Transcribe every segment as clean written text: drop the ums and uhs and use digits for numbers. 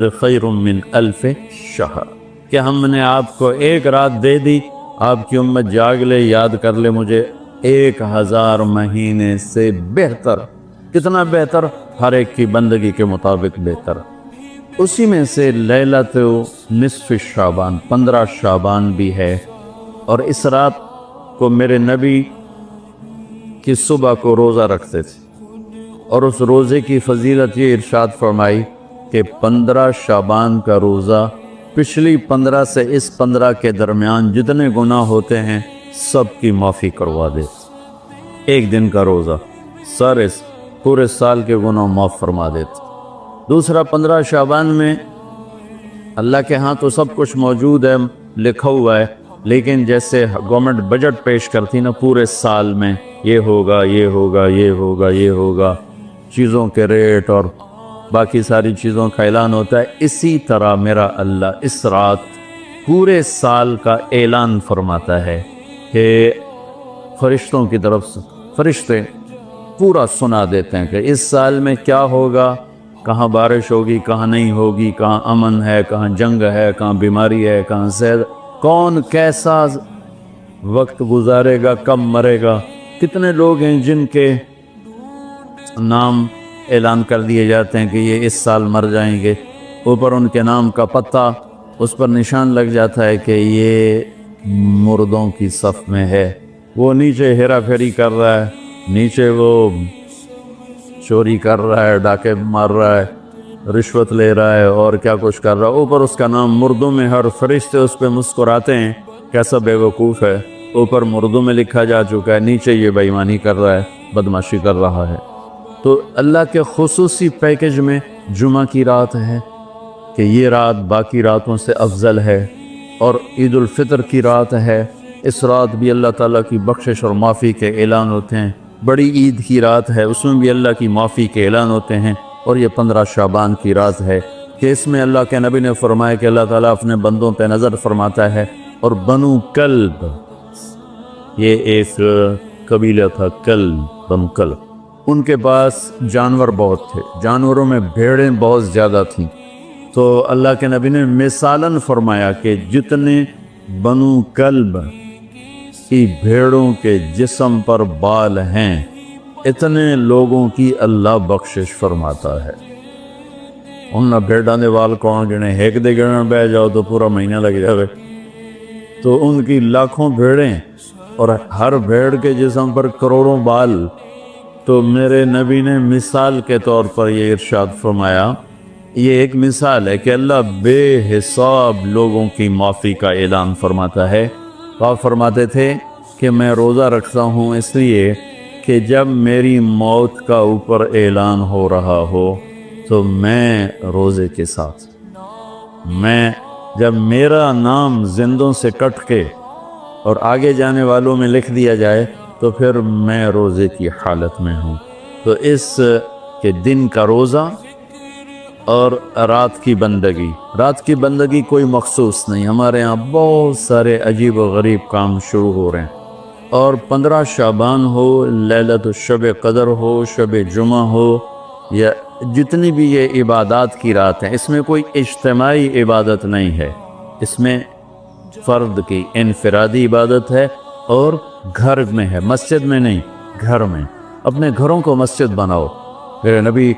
خیر من الف شہر، کہ ہم نے آپ کو ایک رات دے دی، آپ کی امت جاگ لے، یاد کر لے مجھے، 1000 مہینے سے بہتر۔ کتنا بہتر؟ ہر ایک کی بندگی کے مطابق بہتر۔ اسی میں سے لیلۃ نصف شعبان، 15 شعبان بھی ہے، اور اس رات کو میرے نبی کی صبح کو روزہ رکھتے تھے، اور اس روزے کی فضیلت یہ ارشاد فرمائی کہ 15 شعبان کا روزہ پچھلی 15 سے اس 15 کے درمیان جتنے گناہ ہوتے ہیں سب کی معافی کروا دے۔ ایک دن کا روزہ سارے پورے سال کے گناہ معاف فرما دیتے۔ دوسرا 15 شعبان میں اللہ کے ہاں تو سب کچھ موجود ہے، لکھا ہوا ہے، لیکن جیسے گورنمنٹ بجٹ پیش کرتی نا پورے سال میں، یہ ہوگا یہ ہوگا یہ ہوگا یہ ہوگا، چیزوں کے ریٹ اور باقی ساری چیزوں کا اعلان ہوتا ہے، اسی طرح میرا اللہ اس رات پورے سال کا اعلان فرماتا ہے کہ فرشتوں کی طرف سے فرشتے پورا سنا دیتے ہیں کہ اس سال میں کیا ہوگا، کہاں بارش ہوگی، کہاں نہیں ہوگی، کہاں امن ہے، کہاں جنگ ہے، کہاں بیماری ہے، کہاں صحت، کون کیسا وقت گزارے گا، کب مرے گا، کتنے لوگ ہیں جن کے نام اعلان کر دیے جاتے ہیں کہ یہ اس سال مر جائیں گے، اوپر ان کے نام کا پتہ اس پر نشان لگ جاتا ہے کہ یہ مردوں کی صف میں ہے۔ وہ نیچے ہیرا پھیری کر رہا ہے، نیچے وہ چوری کر رہا ہے، ڈاکے مار رہا ہے، رشوت لے رہا ہے اور کیا کچھ کر رہا ہے، اوپر اس کا نام مردوں میں، ہر فرشتے اس پہ مسکراتے ہیں، کیسا بے وقوف ہے، اوپر مردوں میں لکھا جا چکا ہے، نیچے یہ بے ایمانی کر رہا ہے، بدمعاشی کر رہا ہے۔ تو اللہ کے خصوصی پیکج میں جمعہ کی رات ہے کہ یہ رات باقی راتوں سے افضل ہے، اور عید الفطر کی رات ہے، اس رات بھی اللہ تعالیٰ کی بخشش اور معافی کے اعلان ہوتے ہیں۔ بڑی عید کی رات ہے، اس میں بھی اللہ کی معافی کے اعلان ہوتے ہیں، اور یہ 15 شعبان کی رات ہے کہ اس میں اللہ کے نبی نے فرمایا کہ اللہ تعالیٰ اپنے بندوں پہ نظر فرماتا ہے، اور بنو کلب، یہ ایک قبیلہ تھا، کلب، بنو کلب، ان کے پاس جانور بہت تھے، جانوروں میں بھیڑیں بہت زیادہ تھیں، تو اللہ کے نبی نے مثالاً فرمایا کہ جتنے بنو کلب کی بھیڑوں کے جسم پر بال ہیں اتنے لوگوں کی اللہ بخشش فرماتا ہے۔ ان بھیڑاں دے بال کون گنے، ایک دے گنن بہ جاؤ تو پورا مہینہ لگ جاوے، تو ان کی لاکھوں بھیڑیں اور ہر بھیڑ کے جسم پر کروڑوں بال۔ تو میرے نبی نے مثال کے طور پر یہ ارشاد فرمایا، یہ ایک مثال ہے کہ اللہ بے حساب لوگوں کی معافی کا اعلان فرماتا ہے۔ آپ فرماتے تھے کہ میں روزہ رکھتا ہوں اس لیے کہ جب میری موت کا اوپر اعلان ہو رہا ہو تو میں روزے کے ساتھ، میں جب میرا نام زندوں سے کٹ کے اور آگے جانے والوں میں لکھ دیا جائے تو پھر میں روزے کی حالت میں ہوں۔ تو اس کے دن کا روزہ اور رات کی بندگی، رات کی بندگی کوئی مخصوص نہیں، ہمارے ہاں بہت سارے عجیب و غریب کام شروع ہو رہے ہیں، اور 15 شعبان ہو، لیلۃ شب قدر ہو، شب جمعہ ہو، یا جتنی بھی یہ عبادات کی رات ہیں، اس میں کوئی اجتماعی عبادت نہیں ہے، اس میں فرد کی انفرادی عبادت ہے، اور گھر میں ہے، مسجد میں نہیں، گھر میں۔ اپنے گھروں کو مسجد بناؤ۔ میرے نبی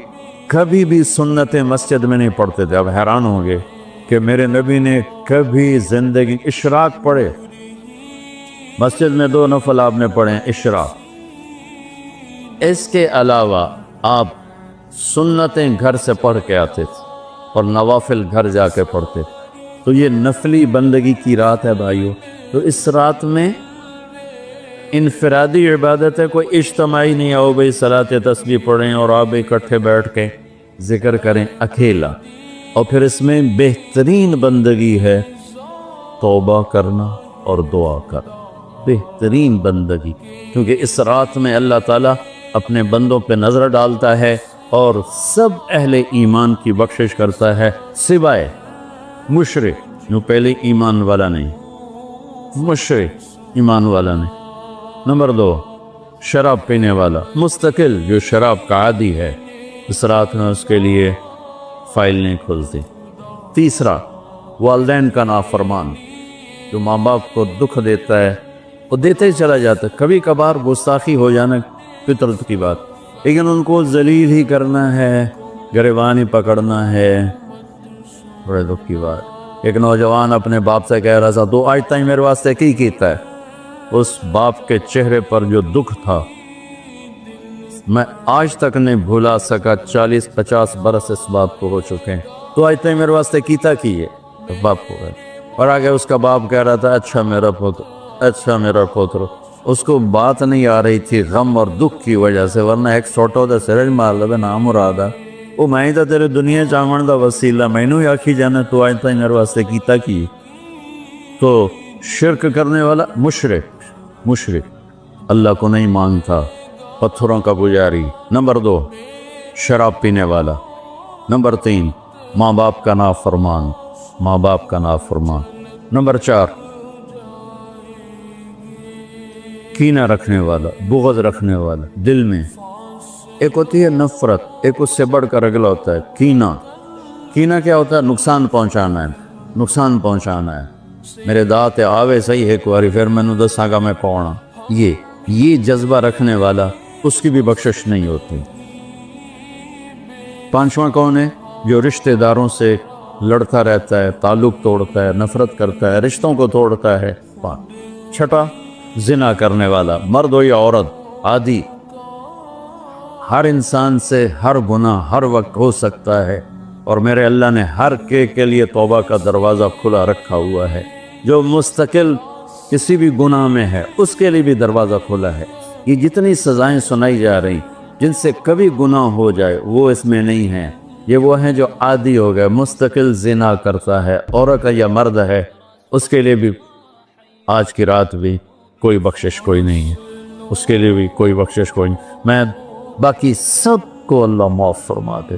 کبھی بھی سنتیں مسجد میں نہیں پڑھتے تھے، اب حیران ہوں گے کہ میرے نبی نے کبھی زندگی اشراق پڑھے، مسجد میں 2 نفل آپ نے پڑھے ہیں، اشراق۔ اس کے علاوہ آپ سنتیں گھر سے پڑھ کے آتے تھے اور نوافل گھر جا کے پڑھتے تھے، تو یہ نفلی بندگی کی رات ہے بھائیو۔ تو اس رات میں انفرادی عبادت ہے، کوئی اجتماعی نہیں، آؤ بھئی صلاۃ تسبیح پڑھیں اور آپ اکٹھے بیٹھ کے ذکر کریں، اکیلا۔ اور پھر اس میں بہترین بندگی ہے توبہ کرنا اور دعا کرنا، بہترین بندگی، کیونکہ اس رات میں اللہ تعالیٰ اپنے بندوں پہ نظر ڈالتا ہے اور سب اہل ایمان کی بخشش کرتا ہے، سوائے مشرک جو پہلے ایمان والا نہیں، مشرک ایمان والا نہیں۔ نمبر 2 شراب پینے والا، مستقل جو شراب کا عادی ہے، اس رات میں اس کے لیے فائل نہیں کھلتی۔ تیسرا والدین کا نافرمان، جو ماں باپ کو دکھ دیتا ہے وہ دیتے ہی چلا جاتا ہے، کبھی کبھار گستاخی ہو جانا فطرت کی بات، لیکن ان کو ذلیل ہی کرنا ہے، گریبان ہی پکڑنا ہے، بڑے دکھ کی بات۔ ایک نوجوان اپنے باپ سے کہہ رہا تھا تو آج تک میرے واسطے کی کیتا ہے، اس باپ کے چہرے پر جو دکھ تھا میں آج تک نہیں بھولا سکا، 40-50 برس اس باپ کو ہو چکے ہیں، تو آج تک میرے واسطے کیتا کی ہے باپ کو ہے۔ اور آگے اس کا باپ کہہ رہا تھا اچھا میرا پوتر، اچھا میرا پوتر، اس کو بات نہیں آ رہی تھی غم اور دکھ کی وجہ سے، ورنہ ایک سوٹو دا سرج مار لبے نام مرادہ وہ میں ہی تا تیرے دنیا چاہمن دا وسیلہ، میں نو آکھی جانا تو آج تک میرے واسطے کیتا کی۔ تو شرک کرنے والا مشرک اللہ کو نہیں مانتا، پتھروں کا پجاری۔ نمبر 2 شراب پینے والا۔ نمبر 3 ماں باپ کا نافرمان، ماں باپ کا نافرمان۔ نمبر 4 کینہ رکھنے والا، بغض رکھنے والا دل میں۔ ایک ہوتی ہے نفرت، ایک اس سے بڑھ کر اگلا ہوتا ہے کینہ۔ کینہ کیا ہوتا ہے؟ نقصان پہنچانا ہے، نقصان پہنچانا ہے، میرے دانت آوے صحیح ایک واری پھر میں نے دساں گا میں کون، یہ جذبہ رکھنے والا اس کی بھی بخشش نہیں ہوتی۔ 5واں کون ہے؟ جو رشتہ داروں سے لڑتا رہتا ہے، تعلق توڑتا ہے، نفرت کرتا ہے، رشتوں کو توڑتا ہے۔ 6 زنا کرنے والا، مرد ہو یا عورت، عادی۔ ہر انسان سے ہر گناہ ہر وقت ہو سکتا ہے، اور میرے اللہ نے ہر کے لیے توبہ کا دروازہ کھلا رکھا ہوا ہے۔ جو مستقل کسی بھی گناہ میں ہے اس کے لیے بھی دروازہ کھلا ہے۔ یہ جتنی سزائیں سنائی جا رہی جن سے کبھی گناہ ہو جائے وہ اس میں نہیں ہیں، یہ وہ ہیں جو عادی ہو گئے، مستقل زنا کرتا ہے، عورت یا مرد ہے، اس کے لیے بھی آج کی رات بھی کوئی بخشش کوئی نہیں ہے، اس کے لیے بھی کوئی بخشش کوئی نہیں۔ میں باقی سب کو اللہ معاف فرما دے،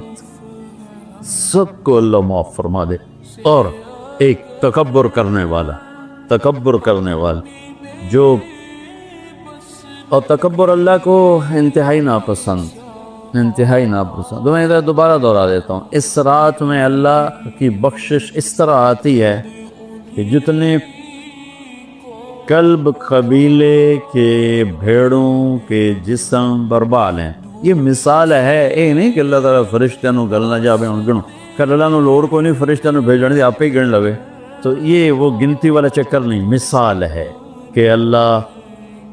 سب کو اللہ معاف فرما دے۔ اور ایک تکبر کرنے والا، جو اور تکبر اللہ کو انتہائی ناپسند، تو میں ادھر دوبارہ دہرا دیتا ہوں، اس رات میں اللہ کی بخشش اس طرح آتی ہے کہ جتنے کلب قبیلے کے بھیڑوں کے جسم بربال ہیں، یہ مثال ہے، یہ نہیں کہ اللہ تعالیٰ فرشتہ نو گلنا جاوے ان گنو کر اللہ نو لوڑ کو نہیں فرشتہ نو بھیجنے دی آپ ہی گن لوے، تو یہ وہ گنتی والا چکر نہیں، مثال ہے کہ اللہ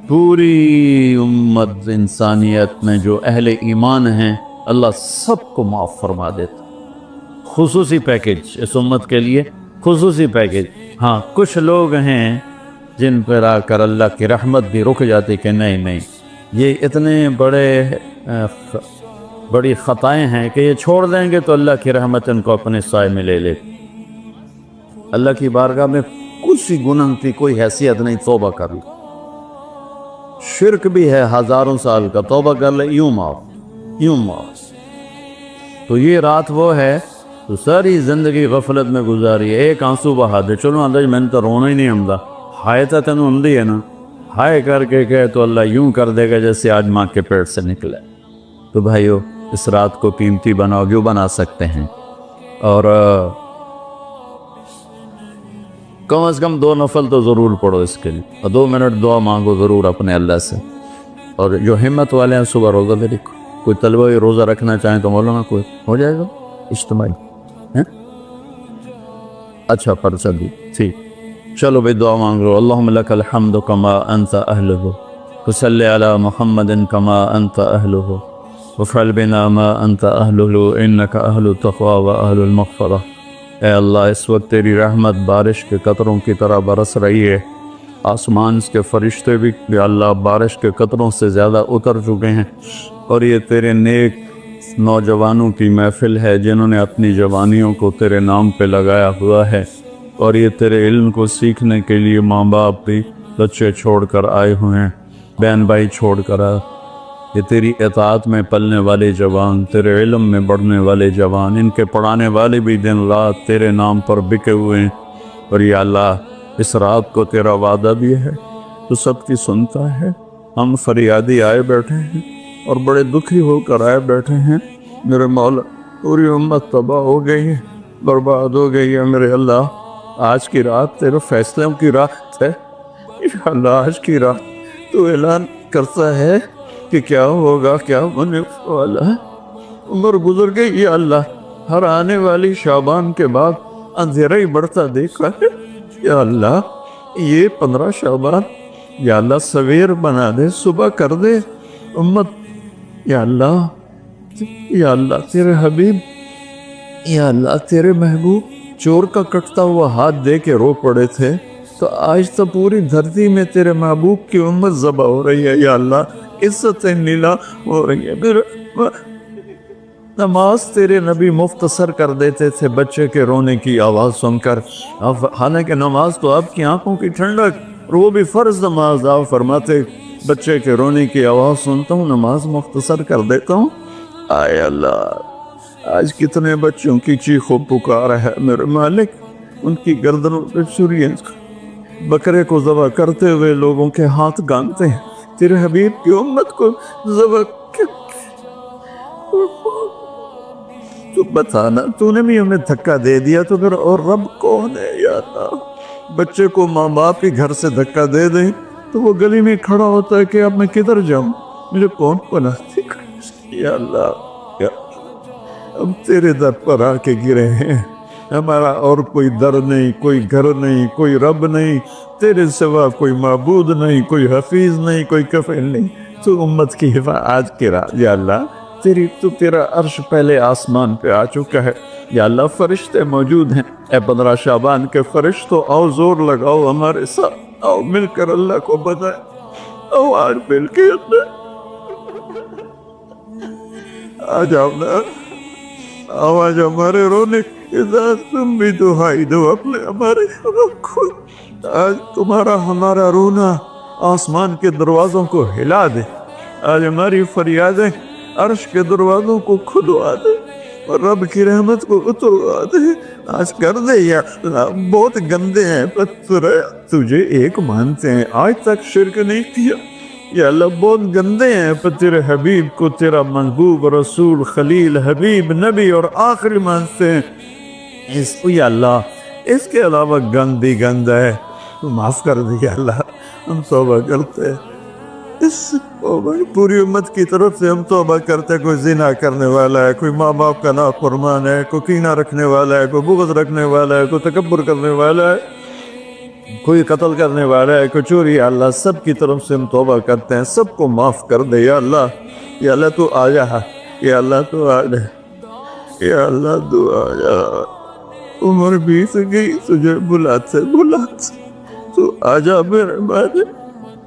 پوری امت انسانیت میں جو اہل ایمان ہیں اللہ سب کو معاف فرما دیتا۔ خصوصی پیکج اس امت کے لیے، خصوصی پیکج۔ ہاں کچھ لوگ ہیں جن پر آ کر اللہ کی رحمت بھی رک جاتی کہ نہیں یہ اتنے بڑی خطائیں ہیں کہ یہ چھوڑ دیں گے تو اللہ کی رحمت ان کو اپنے سائے میں لے لے۔ اللہ کی بارگاہ میں کچھ گناہ کی کوئی حیثیت نہیں، توبہ کر لے، شرک بھی ہے 1000 سال کا، توبہ کر لے یوں معاف۔ تو یہ رات وہ ہے تو ساری زندگی غفلت میں گزاری ہے، ایک آنسو بہا دے، چلو اندر میں نے تو رونا ہی نہیں آمدا، ہائے تا تینوں آمدی ہے نا، ہائے کر کے کہے تو اللہ یوں کر دے گا جیسے آج ماں کے پیٹ سے نکلے۔ تو بھائیو اس رات کو قیمتی بناؤ، جو بنا سکتے ہیں، اور کم از کم 2 نفل تو ضرور پڑھو اس کے لیے، اور 2 منٹ دعا مانگو ضرور اپنے اللہ سے۔ اور جو ہمت والے ہیں صبح روزہ بھی رکھو، کوئی طلبہ روزہ رکھنا چاہیں تو مولانا کوئی ہو جائے گا اجتماعی، اچھا پرچہ دی، ٹھیک، چلو بھائی دعا مانگ لو۔ اللہم لک الحمد کما انت اہلہ، وصلی علی محمد کما انت اہلہ، وفعل بنا ما انت اہلہ انک اہل التقوی و اہل المغفرہ۔ اے اللہ اس وقت تیری رحمت بارش کے قطروں کی طرح برس رہی ہے، آسمان کے فرشتے بھی یا اللہ بارش کے قطروں سے زیادہ اتر چکے ہیں، اور یہ تیرے نیک نوجوانوں کی محفل ہے جنہوں نے اپنی جوانیوں کو تیرے نام پہ لگایا ہوا ہے، اور یہ تیرے علم کو سیکھنے کے لیے ماں باپ بھی بچے چھوڑ کر آئے ہوئے ہیں، بہن بھائی چھوڑ کر آئے، یہ تیری اطاعت میں پلنے والے جوان، تیرے علم میں بڑھنے والے جوان، ان کے پڑھانے والے بھی دن رات تیرے نام پر بکے ہوئے ہیں، اور یا اللہ اس رات کو تیرا وعدہ بھی ہے تو سب کی سنتا ہے۔ ہم فریادی آئے بیٹھے ہیں اور بڑے دکھی ہو کر آئے بیٹھے ہیں، میرے مولا پوری امت تباہ ہو گئی ہے، برباد ہو گئی ہے میرے اللہ۔ آج کی رات تیرے فیصلوں کی رات ہے یا اللہ۔ آج کی رات تو اعلان کرتا ہے کہ کیا ہوگا، کیا ہونے والا ہے۔ عمر گزر گئی یا اللہ، ہر آنے والی شعبان کے بعد اندھیرا ہی بڑھتا دیکھا ہے یا اللہ۔ یہ 15 شعبان یا اللہ سویر بنا دے، صبح کر دے امت یا اللہ۔ یا اللہ تیرے حبیب، یا اللہ تیرے محبوب چور کا کٹتا ہوا ہاتھ دے کے رو پڑے تھے، تو آج تو پوری دھرتی میں تیرے محبوب کی امت ذبح ہو رہی ہے یا اللہ۔ عزتیں نیلا ہو رہی ہے۔ نماز تیرے نبی مختصر کر دیتے تھے بچے کے رونے کی آواز سن کر، حالانکہ نماز تو آپ کی آنکھوں کی ٹھنڈک، اور وہ بھی فرض نماز۔ آپ فرماتے بچے کے رونے کی آواز سنتا ہوں نماز مختصر کر دیتا ہوں۔ آئے اللہ، آج کتنے بچوں کی چیخ و پکار ہے میرے مالک، ان کی گردنوں پہ چھریاں، بکرے کو ذبح کرتے ہوئے لوگوں کے ہاتھ گانتے ہیں، تیرے حبیب کی امت کو ذبح تو بتانا، تو نے بھی ہمیں دھکا دے دیا تو پھر اور رب کون ہے یا اللہ۔ بچے کو ماں باپ ہی گھر سے دھکا دے دیں تو وہ گلی میں کھڑا ہوتا ہے کہ اب میں کدھر جاؤں، مجھے کون بناتی یا اللہ۔ ہم تیرے در پر آ کے گرے ہیں، ہمارا اور کوئی در نہیں، کوئی گھر نہیں، کوئی رب نہیں، تیرے سوا کوئی معبود نہیں، کوئی حفیظ نہیں، کوئی کفیل نہیں۔ تو امت کی حفاظت آج کی رات یا اللہ، تیرا عرش پہلے آسمان پہ آ چکا ہے یا اللہ۔ فرشتے موجود ہیں، اے 15 شعبان کے فرشتوں، آؤ زور لگاؤ ہمارے ساتھ، آؤ مل کر اللہ کو بتائیں، آؤ آج مل کے آ جاؤ نا، آؤ آج ہمارے رونے کے ساتھ تم بھی دہائی دو اپنے ہمارے کو۔ آج تمہارا ہمارا رونا آسمان کے دروازوں کو ہلا دے، آج ہماری فریادیں عرش کے دروازوں کو کھلوا دے اور رب کی رحمت کو اتروا دے۔ آج کر دے یا بہت گندے ہیں پتھر، تجھے ایک مانتے ہیں، آج تک شرک نہیں کیا یا اللہ۔ بہت گندے ہیں پر تیرے حبیب کو تیرا محبوب رسول خلیل حبیب نبی اور آخری مانتے ہیں، اس کو یا اللہ اس کے علاوہ گند ہی گند ہے، تو معاف کر دے یا اللہ۔ ہم توبہ کرتے ہیں، اس پوری امت کی طرف سے ہم توبہ کرتے ہیں۔ کوئی زنا کرنے والا ہے، کوئی ماں باپ کا نافرمان ہے، کوئی کینہ رکھنے والا ہے، کوئی بغض رکھنے والا ہے، کوئی تکبر کرنے والا ہے، کوئی قتل کرنے والا ہے، کوئی چوری، یا اللہ سب کی طرف سے ہم توبہ کرتے ہیں، سب کو معاف کر دے یا اللہ۔ یا اللہ تو آ جا، یا اللہ تو آ جا، یا اللہ تو آ جا۔ عمر بیت گئی، تجھے بلاتے تو آ جا میرے مالک۔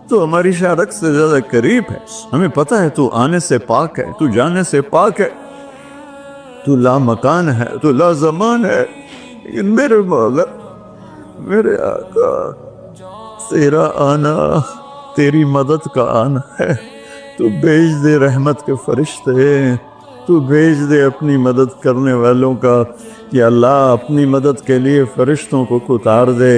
تو ہماری شارک سے زیادہ قریب ہے، ہمیں پتہ ہے تو آنے سے پاک ہے، تو جانے سے پاک ہے، تو لا مکان ہے، تو لا زمان ہے، لیکن میرے مولا، میرے آقا، تیرا آنا تیری مدد کا آنا ہے۔ تو بھیج دے رحمت کے فرشتے، تو بھیج دے اپنی مدد کرنے والوں کا یا اللہ، اپنی مدد کے لیے فرشتوں کو اتار دے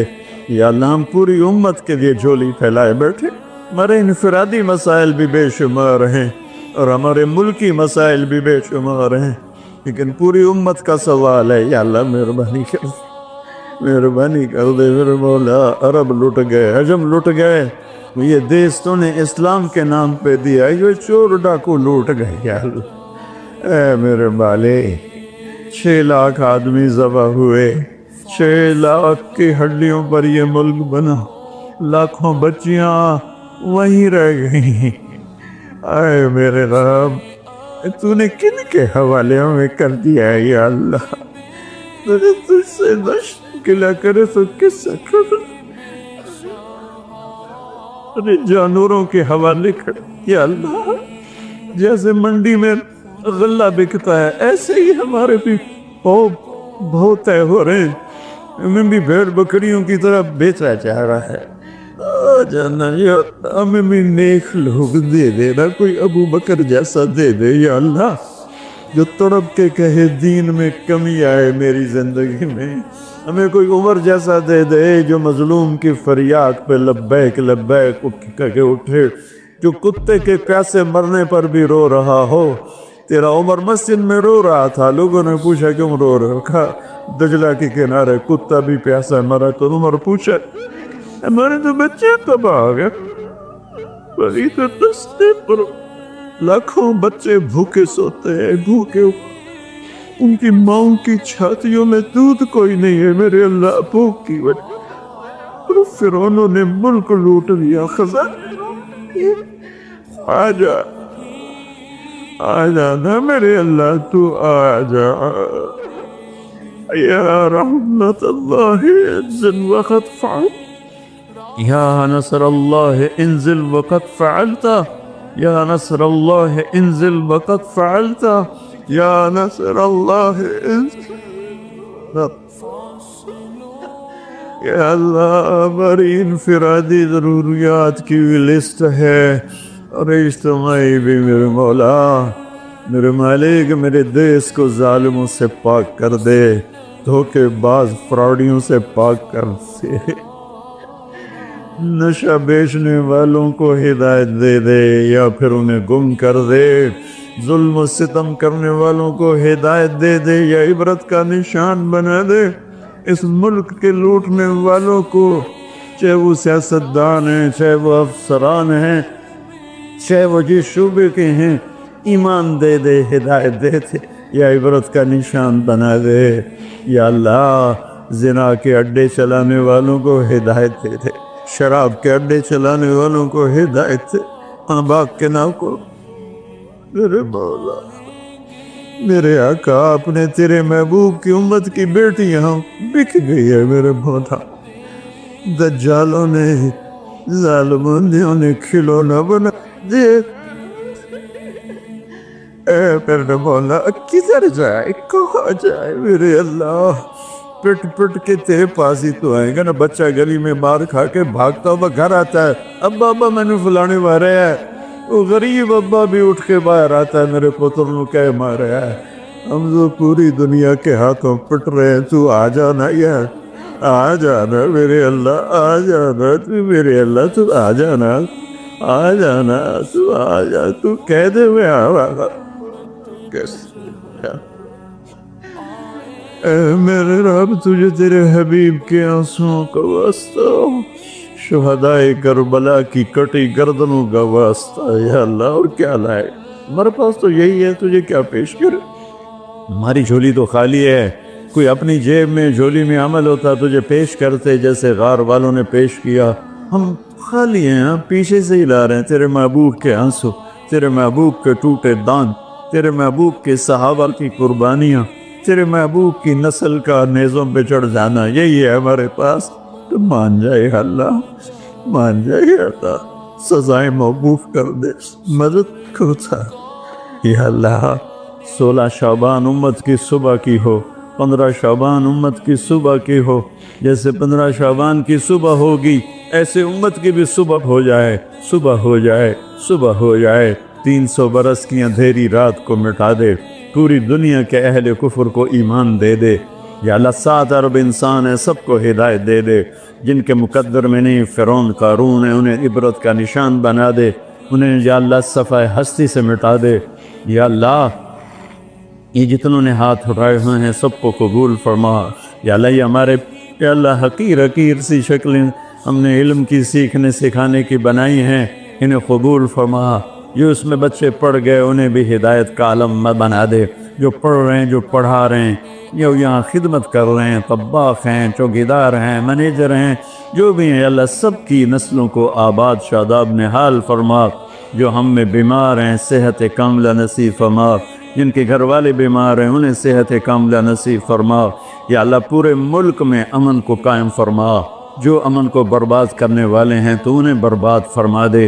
یا اللہ۔ ہم پوری امت کے لیے جھولی پھیلائے بیٹھے، ہمارے انفرادی مسائل بھی بے شمار ہیں اور ہمارے ملکی مسائل بھی بے شمار ہیں، لیکن پوری امت کا سوال ہے یا اللہ مہربانی کر، مہربانی کر دے میرے مولا۔ عرب لٹ گئے، عجم لٹ گئے، یہ دیس تو نے اسلام کے نام پہ دیا، یہ چور ڈاکو لوٹ گئے یا اللہ۔ اے میرے مالک، 6 لاکھ آدمی ذبح ہوئے، 6 لاکھ کی ہڈیوں پر یہ ملک بنا، لاکھوں بچیاں وہیں رہ گئیں۔ اے میرے رب، تو نے کن کے حوالے میں کر دیا ہے یا اللہ؟ تجھ سے نشکلہ کرے تو کس سے کر، جانوروں کے حوالے کر یا اللہ۔ جیسے منڈی میں غلہ بکتا ہے، ایسے ہی ہمارے بھی بہت طے ہو رہے ہیں، ہمیں بھی بھیڑ بکریوں کی طرح بیچا جا رہا ہے۔ جانا یا ہمیں بھی نیک لوگ دے دے نا، کوئی ابو بکر جیسا دے دے یا اللہ، جو تڑپ کے کہے دین میں کمی آئے میری زندگی میں۔ ہمیں کوئی عمر جیسا دے دے جو مظلوم کی فریاد پہ لبیک لبیک کہہ کے اٹھے، جو کتے کے پیاسے مرنے پر بھی رو رہا ہو تیرا عمر مسجد میں رو رہا تھا، لوگوں نے پوچھا کیوں رو رہے ہو؟ کہا دجلہ کے کنارے کتا بھی پیاسا مرا تو عمر پوچھا ہمارے تو بچے تباہ ہو گئے، بڑی تو دستے پر لاکھوں بچے بھوکے سوتے ہیں، بھوکے ان کی ماؤں کی چھاتیوں میں دودھ کوئی نہیں ہے میرے اللہ، بھوک کی وجہ فرعونوں نے ملک لوٹ لیا، خزانے آجا آجا نا میرے اللہ، تو آجا یا رحمت اللہ انزل وقت فعل، یا نصر اللہ انزل وقت فعلتا، یا نصر اللہ انزل وقت فعلتا، یا نصر اللہ انزل، یا اللہ ہماری انفرادی ضروریات کی بھی لسٹ ہے اور اجتماعی بھی، میرے مولا میرے مالک میرے دیس کو ظالموں سے پاک کر دے، دھوکے باز فراڈیوں سے پاک کر دے، نشہ بیچنے والوں کو ہدایت دے دے یا پھر انہیں گم کر دے، ظلم و ستم کرنے والوں کو ہدایت دے دے یا عبرت کا نشان بنا دے، اس ملک کے لوٹنے والوں کو، چاہے وہ سیاستدان ہیں، چاہے وہ افسران ہیں، چاہے وہ جس شعبے کے ہیں، ایمان دے دے، ہدایت دے دے یا عبرت کا نشان بنا دے، یا اللہ زنا کے اڈے چلانے والوں کو ہدایت دے دے، شراب کے اڈے چلانے والوں کو ہدایت دے، انباق کے نام کو، میرے مولا میرے آقا اپنے تیرے محبوب کی امت کی بیٹیاں بک گئی ہے میرے مولا، دجالوں نے ظالموں نے انہیں کھلونا بنا دے، اے میرے مولا کدھر جائے کہاں جائے میرے اللہ، پٹ پٹ کے تیرے پاس ہی تو آئیں گا نا، بچہ گلی میں مار کھا کے بھاگتا ہوا گھر آتا ہے، ابا ابا میں نے فلانے مارے ہے، وہ غریب ابا بھی اٹھ کے باہر آتا ہے میرے پتر نو کہہ مارے ہے، ہم تو پوری دنیا کے ہاتھوں پٹ رہے ہیں، تو آ جانا یار، آ جانا میرے اللہ، آ جانا تو میرے اللہ، تو آ جانا، آ جانا تو آ جا، تو کہہ دے میں آ کیسے، اے میرے رب تجھے تیرے حبیب کے آنسوں کا واسطہ، شہدائے کربلا کی کٹی گردنوں کا واسطہ، یا اللہ اور کیا لائے، ہمارے پاس تو یہی ہے، تجھے کیا پیش کرے، ہماری جھولی تو خالی ہے، کوئی اپنی جیب میں جھولی میں عمل ہوتا تجھے پیش کرتے جیسے غار والوں نے پیش کیا، ہم خالی ہیں، ہم پیچھے سے ہی لا رہے ہیں تیرے محبوب کے آنسو، تیرے محبوب کے ٹوٹے دان، تیرے محبوب کے صحابہ کی قربانیاں، تیرے محبوب کی نسل کا نیزوں پہ چڑھ جانا، یہی ہے ہمارے پاس، تو مان جائے اللہ، مان جائے اللہ، سزائیں موقوف کر دے، مدد کو تھا، یا اللہ 16 شعبان امت کی صبح کی ہو، 15 شعبان امت کی صبح کی ہو، جیسے 15 شعبان کی صبح ہوگی ایسے امت کی بھی صبح ہو جائے، صبح ہو جائے، صبح ہو جائے، 300 برس کی اندھیری رات کو مٹا دے، پوری دنیا کے اہل کفر کو ایمان دے دے، یا اللہ 7 ارب انسان ہیں سب کو ہدایت دے دے، جن کے مقدر میں نہیں فرعون قارون ہے انہیں عبرت کا نشان بنا دے، انہیں یا اللہ صفحہ ہستی سے مٹا دے، یا اللہ یہ جتنوں نے ہاتھ اٹھائے ہوئے ہیں سب کو قبول فرما، یا اللہ یہ ہمارے یا اللہ حقیر سی شکلیں ہم نے علم کی سیکھنے سکھانے کی بنائی ہیں، انہیں قبول فرما، جو اس میں بچے پڑھ گئے انہیں بھی ہدایت کا عالم بنا دے، جو پڑھ رہے ہیں جو پڑھا رہے ہیں، جو یہاں خدمت کر رہے ہیں، طباخ ہیں، چوکیدار ہیں، مینیجر ہیں، جو بھی ہیں اللہ سب کی نسلوں کو آباد شاداب نحال فرما، جو ہم میں بیمار ہیں صحت کاملہ نصیب فرما، جن کے گھر والے بیمار ہیں انہیں صحت کاملہ نصیب فرما، یا اللہ پورے ملک میں امن کو قائم فرما، جو امن کو برباد کرنے والے ہیں تو انہیں برباد فرما دے،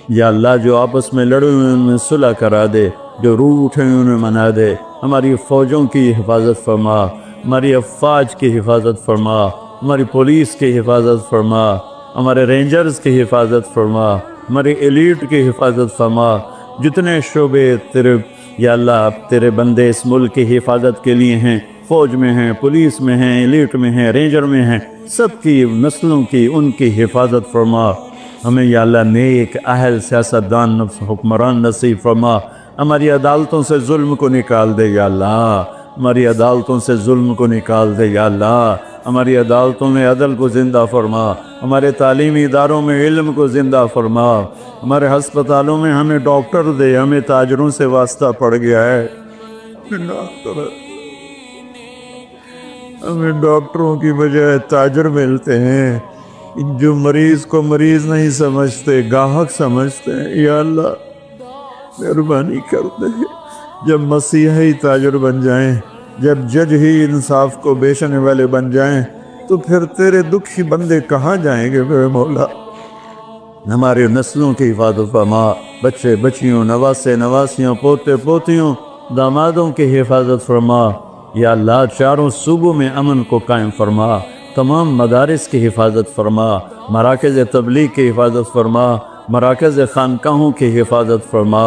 یا اللہ جو آپس میں لڑے ہوئے ان میں صلح کرا دے، جو روٹھ ہیں انہیں منا دے، ہماری فوجوں کی حفاظت فرما، ہماری افواج کی حفاظت فرما، ہماری پولیس کی حفاظت فرما، ہمارے رینجرز کی حفاظت فرما، ہماری ایلیٹ کی حفاظت فرما، جتنے شعبے تیرے یا اللہ تیرے بندے اس ملک کی حفاظت کے لیے ہیں، فوج میں ہیں، پولیس میں ہیں، ایلیٹ میں ہیں، رینجر میں ہیں، سب کی نسلوں کی ان کی حفاظت فرما، ہمیں یا اللہ نیک اہل سیاستدان حکمران نصیب فرما، ہماری عدالتوں سے ظلم کو نکال دے یا اللہ، ہماری عدالتوں سے ظلم کو نکال دے یا اللہ، ہماری عدالتوں میں عدل کو زندہ فرما، ہمارے تعلیمی اداروں میں علم کو زندہ فرما، ہمارے ہسپتالوں میں ہمیں ڈاکٹر دے، ہمیں تاجروں سے واسطہ پڑ گیا ہے، ہمیں ڈاکٹروں کی بجائے تاجر ملتے ہیں جو مریض کو مریض نہیں سمجھتے، گاہک سمجھتے ہیں۔ یا اللہ مہربانی کر دے، جب مسیحی تاجر بن جائیں، جب جج ہی انصاف کو بیچنے والے بن جائیں، تو پھر تیرے دکھی بندے کہاں جائیں گے میرے مولا؟ ہمارے نسلوں کی حفاظت فرما، بچے بچیوں، نواسے نواسیوں، پوتے پوتیوں، دامادوں کی حفاظت فرما۔ یا اللہ چاروں صوبوں میں امن کو قائم فرما، تمام مدارس کی حفاظت فرما، مراکز تبلیغ کی حفاظت فرما، مراکز خانقاہوں کی حفاظت فرما،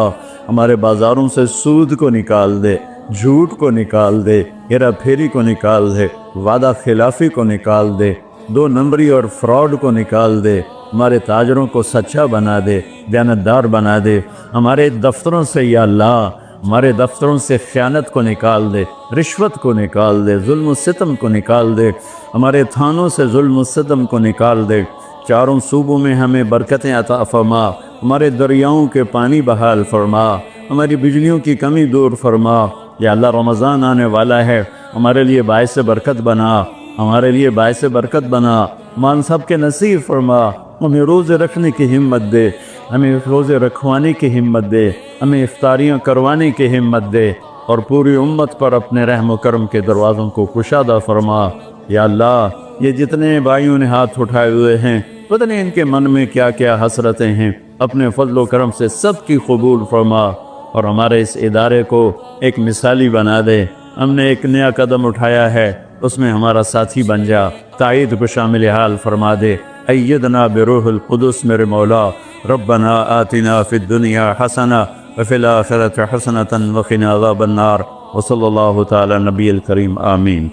ہمارے بازاروں سے سود کو نکال دے، جھوٹ کو نکال دے، ہیرا پھیری کو نکال دے، وعدہ خلافی کو نکال دے، 2 نمبری اور فراڈ کو نکال دے، ہمارے تاجروں کو سچا بنا دے، دیانتدار بنا دے، ہمارے دفتروں سے یا اللہ ہمارے دفتروں سے خیانت کو نکال دے، رشوت کو نکال دے، ظلم و ستم کو نکال دے، ہمارے تھانوں سے ظلم و ستم کو نکال دے، چاروں صوبوں میں ہمیں برکتیں عطا فرما، ہمارے دریاؤں کے پانی بحال فرما، ہماری بجلیوں کی کمی دور فرما۔ یا اللہ رمضان آنے والا ہے، ہمارے لیے باعث برکت بنا، ہمارے لیے باعث برکت بنا، مان سب کے نصیب فرما، ہمیں روزے رکھنے کی ہمت دے، ہمیں روزے رکھوانے کی ہمت دے، ہمیں افطاریاں کروانے کی ہمت دے، اور پوری امت پر اپنے رحم و کرم کے دروازوں کو کشادہ فرما۔ یا اللہ یہ جتنے بھائیوں نے ہاتھ اٹھائے ہوئے ہیں، پتہ نہیں ان کے من میں کیا کیا حسرتیں ہیں، اپنے فضل و کرم سے سب کی قبول فرما، اور ہمارے اس ادارے کو ایک مثالی بنا دے۔ ہم نے ایک نیا قدم اٹھایا ہے، اس میں ہمارا ساتھی بن جا، تائید کو شامل حال فرما دے۔ ایدنا بروح القدس میرے مولا، ربنا آتنا فی الدنیا حسنہ وفی الآخرۃ حسنۃ وقنا عذاب النار، وصلی اللہ تعالی نبی الکریم، آمین۔